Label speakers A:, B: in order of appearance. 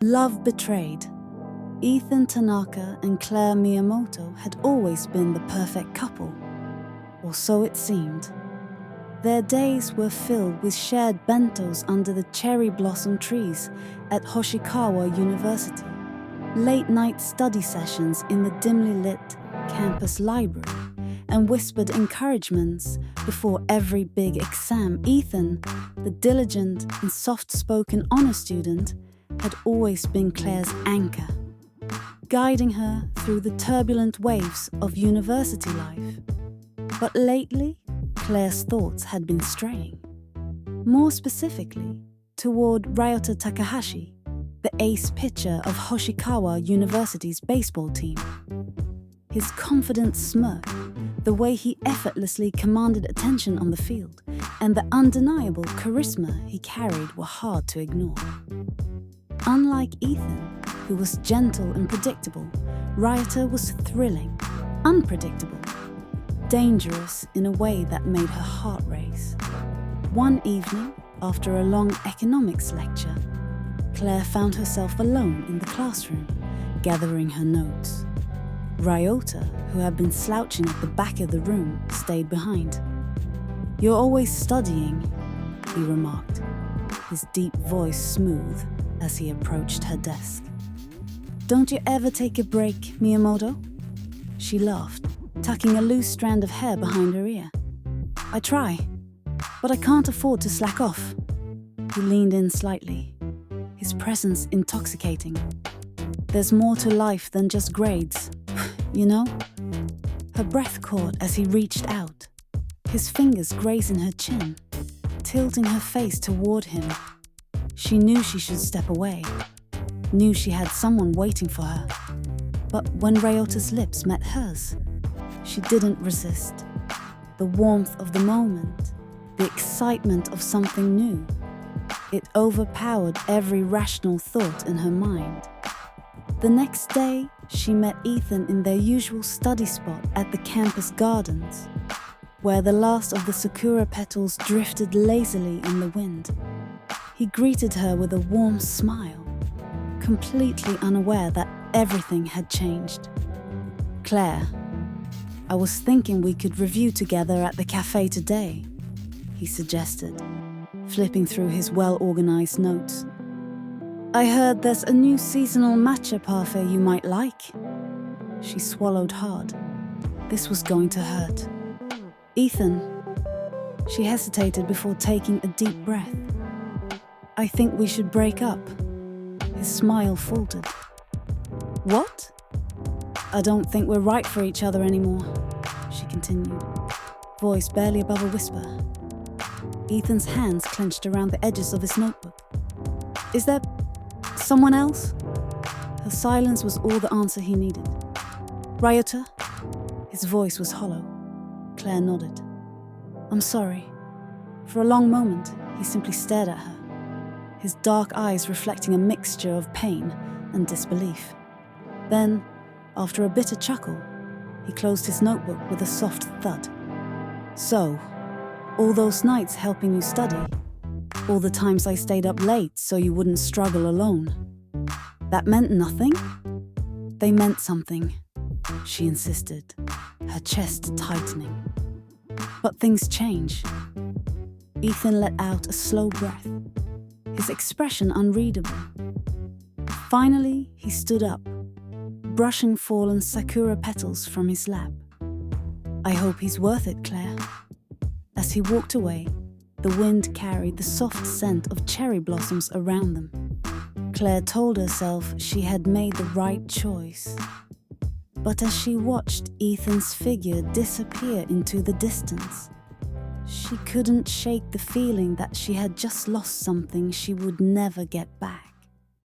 A: Love betrayed. Ethan Tanaka and Claire Miyamoto had always been the perfect couple, or so it seemed. Their days were filled with shared bentos under the cherry blossom trees at Hoshikawa University, late-night study sessions in the dimly lit campus library, and whispered encouragements before every big exam. Ethan, the diligent and soft-spoken honor student, had always been Claire's anchor, guiding her through the turbulent waves of university life. But lately, Claire's thoughts had been straying. More specifically, toward Ryota Takahashi, the ace pitcher of Hoshikawa University's baseball team. His confident smirk, the way he effortlessly commanded attention on the field, and the undeniable charisma he carried were hard to ignore. Unlike Ethan, who was gentle and predictable, Ryota was thrilling, unpredictable, dangerous in a way that made her heart race. One evening, after a long economics lecture, Claire found herself alone in the classroom, gathering her notes. Ryota, who had been slouching at the back of the room, stayed behind. "You're always studying," he remarked, his deep voice smooth as he approached her desk. "Don't you ever take a break, Miyamoto?" She laughed, tucking a loose strand of hair behind her ear. "I try, but I can't afford to slack off." He leaned in slightly, his presence intoxicating. "There's more to life than just grades, you know?" Her breath caught as he reached out, his fingers grazing her chin, tilting her face toward him. She knew she should step away, knew she had someone waiting for her. But when Ryota's lips met hers, she didn't resist. The warmth of the moment, the excitement of something new, it overpowered every rational thought in her mind. The next day, she met Ethan in their usual study spot at the campus gardens, where the last of the sakura petals drifted lazily in the wind. He greeted her with a warm smile, completely unaware that everything had changed. "Claire, I was thinking we could review together at the cafe today," he suggested, flipping through his well-organized notes. "I heard there's a new seasonal matcha parfait you might like." She swallowed hard. This was going to hurt. "Ethan," she hesitated before taking a deep breath. "I think we should break up." His smile faltered. "What?" "I don't think we're right for each other anymore," she continued, voice barely above a whisper. Ethan's hands clenched around the edges of his notebook. "Is there someone else?" Her silence was all the answer he needed. "Ryota?" His voice was hollow. Claire nodded. "I'm sorry." For a long moment, he simply stared at her, his dark eyes reflecting a mixture of pain and disbelief. Then, after a bitter chuckle, he closed his notebook with a soft thud. "So, all those nights helping you study, all the times I stayed up late so you wouldn't struggle alone, that meant nothing?" "They meant something," she insisted, her chest tightening. "But things change." Ethan let out a slow breath, his expression unreadable. Finally, he stood up, brushing fallen sakura petals from his lap. "I hope he's worth it, Claire." As he walked away, the wind carried the soft scent of cherry blossoms around them. Claire told herself she had made the right choice. But as she watched Ethan's figure disappear into the distance, she couldn't shake the feeling that she had just lost something she would never get back.